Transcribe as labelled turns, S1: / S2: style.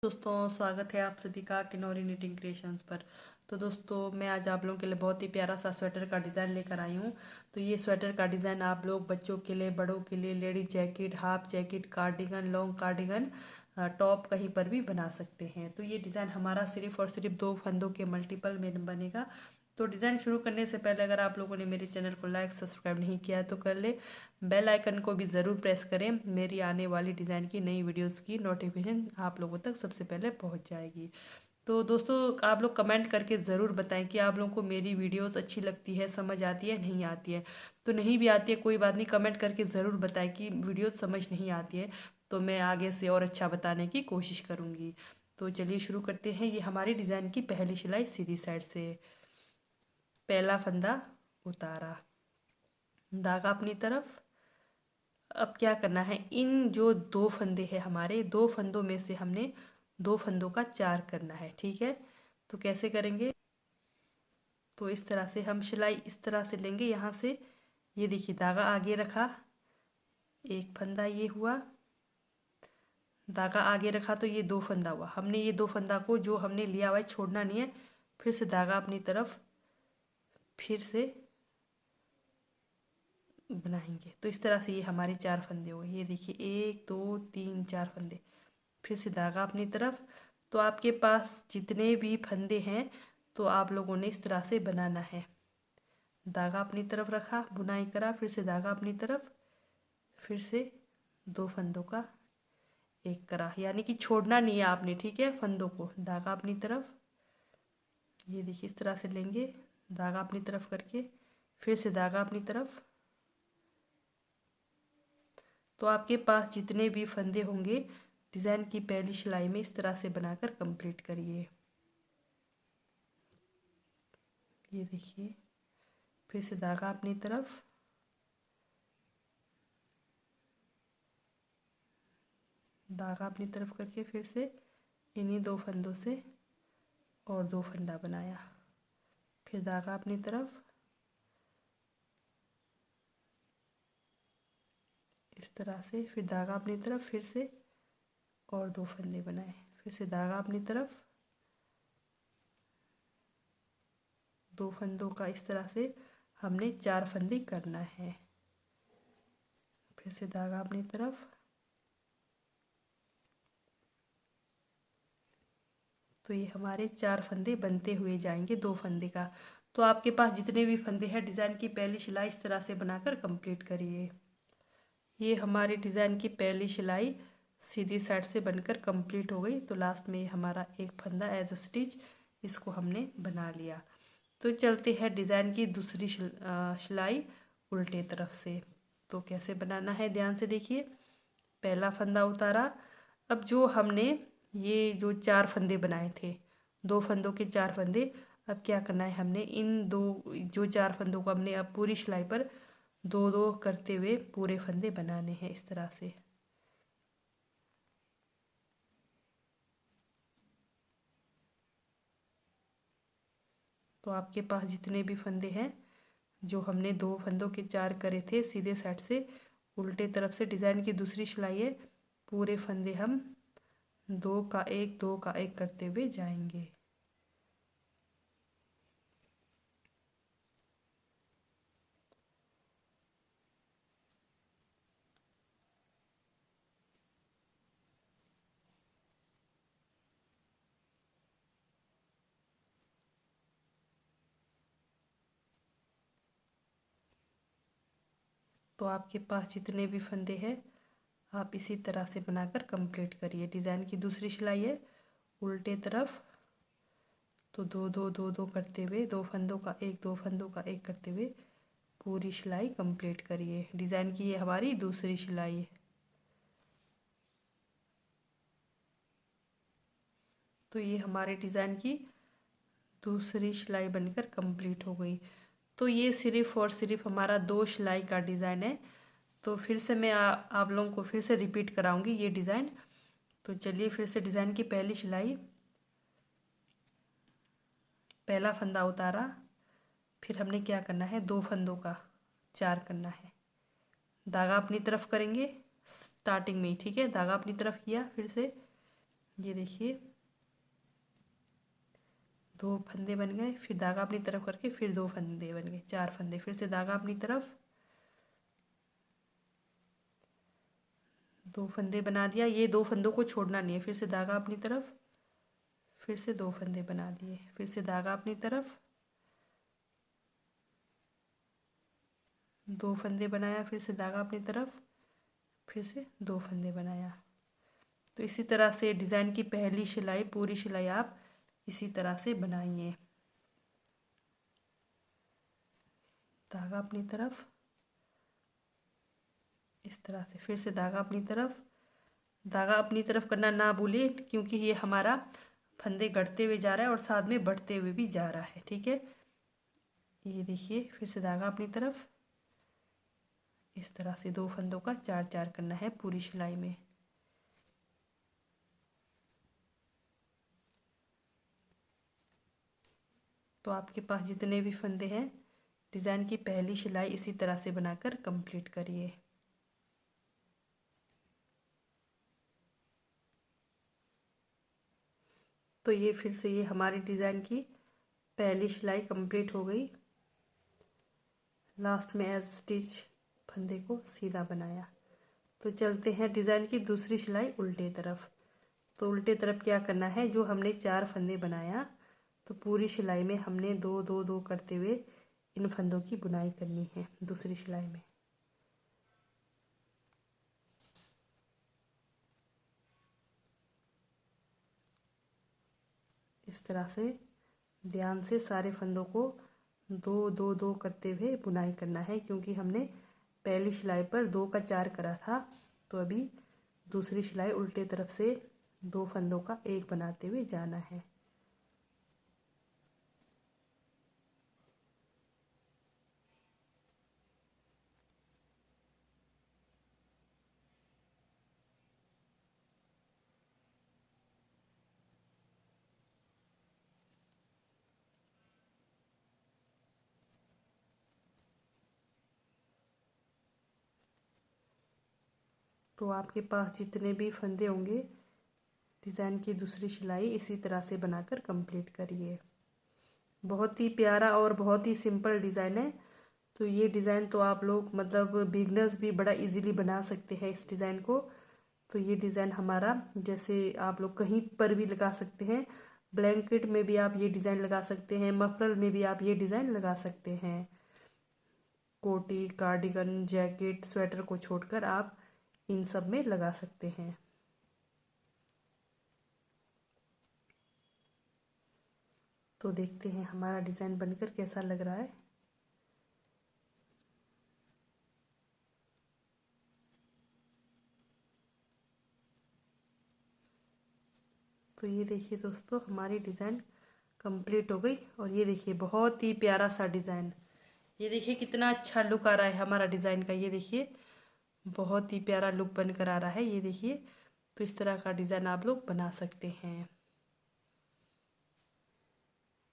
S1: दोस्तों, स्वागत है आप सभी का किनौरी निटिंग क्रिएशंस पर। तो दोस्तों, मैं आज आप लोगों के लिए बहुत ही प्यारा सा स्वेटर का डिज़ाइन लेकर आई हूँ। तो ये स्वेटर का डिज़ाइन आप लोग बच्चों के लिए, बड़ों के लिए, ladies jacket, half jacket, cardigan, long cardigan, top कहीं पर भी बना सकते हैं। तो ये डिज़ाइन हमारा सिर्फ और सिर्फ 2 फंदों के मल्टीपल में बनेगा। तो डिज़ाइन शुरू करने से पहले अगर आप लोगों ने मेरे चैनल को लाइक सब्सक्राइब नहीं किया है तो कर ले। बेल आइकन को भी ज़रूर प्रेस करें। मेरी आने वाली डिज़ाइन की नई वीडियोस की नोटिफिकेशन आप लोगों तक सबसे पहले पहुंच जाएगी। तो दोस्तों, आप लोग कमेंट करके ज़रूर बताएं कि आप लोगों को मेरी वीडियोस अच्छी लगती है, समझ आती है, नहीं आती है। तो नहीं भी आती है कोई बात नहीं, कमेंट करके ज़रूर बताएं कि वीडियो समझ नहीं आती है, तो मैं आगे से और अच्छा बताने की कोशिश करूँगी। तो चलिए शुरू करते हैं। ये हमारी डिज़ाइन की पहली सिलाई सीधी साइड से, पहला फंदा उतारा, धागा अपनी तरफ। अब क्या करना है, इन जो 2 फंदे हैं हमारे, 2 फंदों में से हमने 2 फंदों का 4 करना है। ठीक है, तो कैसे करेंगे? तो इस तरह से हम सिलाई इस तरह से लेंगे। यहाँ से ये देखिए, धागा आगे रखा, एक फंदा ये हुआ, धागा आगे रखा तो ये 2 फंदा हुआ। हमने ये 2 फंदा को जो हमने लिया हुआ है छोड़ना नहीं है। फिर से धागा अपनी तरफ, फिर से बनाएंगे। तो इस तरह से ये हमारे 4 फंदे हो गए। ये देखिए, 1 2 3 4 फंदे। फिर से धागा अपनी तरफ। तो आपके पास जितने भी फंदे हैं तो आप लोगों ने इस तरह से बनाना है। धागा अपनी तरफ रखा, बुनाई करा, फिर से धागा अपनी तरफ, फिर से 2 फंदों का एक करा, यानी कि छोड़ना नहीं है आपने। ठीक है, फंदों को, धागा अपनी तरफ, ये देखिए इस तरह से लेंगे, धागा अपनी तरफ करके, फिर से धागा अपनी तरफ। तो आपके पास जितने भी फंदे होंगे डिज़ाइन की पहली सिलाई में इस तरह से बनाकर कंप्लीट करिए। ये देखिए, फिर से धागा अपनी तरफ, धागा अपनी तरफ करके फिर से इन्हीं 2 फंदों से और 2 फंदा बनाया, फिर धागा अपनी तरफ, इस तरह से, फिर धागा अपनी तरफ, फिर से और 2 फंदे बनाए, फिर से धागा अपनी तरफ, 2 फंदों का इस तरह से हमने 4 फंदे करना है। फिर से धागा अपनी तरफ, तो ये हमारे 4 फंदे बनते हुए जाएंगे 2 फंदे का। तो आपके पास जितने भी फंदे हैं डिज़ाइन की पहली सिलाई इस तरह से बनाकर कंप्लीट करिए। ये हमारी डिज़ाइन की पहली सिलाई सीधी साइड से बनकर कंप्लीट हो गई। तो लास्ट में हमारा एक फंदा एज अ स्टिच, इसको हमने बना लिया। तो चलते हैं डिज़ाइन की दूसरी सिलाई उल्टे तरफ से। तो कैसे बनाना है ध्यान से देखिए। पहला फंदा उतारा। अब जो हमने ये जो 4 फंदे बनाए थे, 2 फंदों के 4 फंदे, अब क्या करना है, हमने इन दो जो 4 फंदों को हमने अब पूरी सिलाई पर 2 2 करते हुए पूरे फंदे बनाने हैं इस तरह से। तो आपके पास जितने भी फंदे हैं, जो हमने 2 फंदों के 4 करे थे सीधे साइड से, उल्टे तरफ से डिज़ाइन की दूसरी सिलाई है, पूरे फंदे हम 2 का 1 2 का 1 करते हुए जाएंगे। तो आपके पास जितने भी फंदे हैं आप इसी तरह से बनाकर कंप्लीट करिए। डिज़ाइन की दूसरी सिलाई है उल्टे तरफ, तो 2 2 2 2 करते हुए, 2 फंदों का 1 2 फंदों का 1 करते हुए पूरी सिलाई कंप्लीट करिए। डिज़ाइन की ये हमारी दूसरी सिलाई है। तो ये हमारे डिज़ाइन की दूसरी सिलाई बनकर कंप्लीट हो गई। तो ये सिर्फ और सिर्फ हमारा 2 सिलाई का डिज़ाइन है। तो फिर से मैं आप लोगों को फिर से रिपीट कराऊंगी ये डिज़ाइन। तो चलिए फिर से, डिज़ाइन की पहली सिलाई, पहला फंदा उतारा, फिर हमने क्या करना है, 2 फंदों का 4 करना है, धागा अपनी तरफ करेंगे स्टार्टिंग में ही। ठीक है, धागा अपनी तरफ किया, फिर से ये देखिए 2 फंदे बन गए, फिर धागा अपनी तरफ करके फिर 2 फंदे बन गए, 4 फंदे, फिर से धागा अपनी तरफ, 2 फंदे बना दिया। ये 2 फंदों को छोड़ना नहीं है, फिर से धागा अपनी तरफ, फिर से 2 फंदे बना दिए, फिर से धागा अपनी तरफ, 2 फंदे बनाया, फिर से धागा अपनी तरफ, फिर से 2 फंदे बनाया। तो इसी तरह से डिज़ाइन की पहली सिलाई, पूरी सिलाई आप इसी तरह से बनाइए। धागा अपनी तरफ, इस तरह से, फिर से धागा अपनी तरफ। धागा अपनी तरफ करना ना भूलिए, क्योंकि ये हमारा फंदे घटते हुए जा रहा है और साथ में बढ़ते हुए भी जा रहा है, ठीक है। ये देखिए, फिर से धागा अपनी तरफ, इस तरह से 2 फंदों का 4-4 करना है पूरी सिलाई में। तो आपके पास जितने भी फंदे हैं, डिज़ाइन की पहली सिलाई इसी तरह से बनाकर कंप्लीट करिए। तो ये फिर से ये हमारी डिज़ाइन की पहली सिलाई कंप्लीट हो गई। लास्ट में एज स्टिच फंदे को सीधा बनाया। तो चलते हैं डिज़ाइन की दूसरी सिलाई उल्टे तरफ। तो उल्टे तरफ क्या करना है, जो हमने 4 फंदे बनाया, तो पूरी सिलाई में हमने 2-2-2 करते हुए इन फंदों की बुनाई करनी है दूसरी सिलाई में। इस तरह से ध्यान से सारे फंदों को 2-2-2 करते हुए बुनाई करना है, क्योंकि हमने पहली सिलाई पर 2 का 4 करा था। तो अभी दूसरी सिलाई उल्टे तरफ से 2 फंदों का 1 बनाते हुए जाना है। तो आपके पास जितने भी फंदे होंगे, डिज़ाइन की दूसरी सिलाई इसी तरह से बनाकर कंप्लीट करिए। बहुत ही प्यारा और बहुत ही सिंपल डिज़ाइन है। तो ये डिज़ाइन तो आप लोग मतलब बिगनर्स भी बड़ा इजीली बना सकते हैं इस डिज़ाइन को। तो ये डिज़ाइन हमारा, जैसे आप लोग कहीं पर भी लगा सकते हैं, ब्लैंकेट में भी आप ये डिज़ाइन लगा सकते हैं, मफलर में भी आप ये डिज़ाइन लगा सकते हैं। कोटी, कार्डिगन, जैकेट, स्वेटर को छोड़कर आप इन सब में लगा सकते हैं। तो देखते हैं हमारा डिज़ाइन बनकर कैसा लग रहा है। तो ये देखिए दोस्तों, हमारी डिज़ाइन कंप्लीट हो गई। और ये देखिए बहुत ही प्यारा सा डिज़ाइन, ये देखिए कितना अच्छा लुक आ रहा है हमारा डिज़ाइन का। ये देखिए बहुत ही प्यारा लुक बनकर आ रहा है, ये देखिए। तो इस तरह का डिज़ाइन आप लोग बना सकते हैं।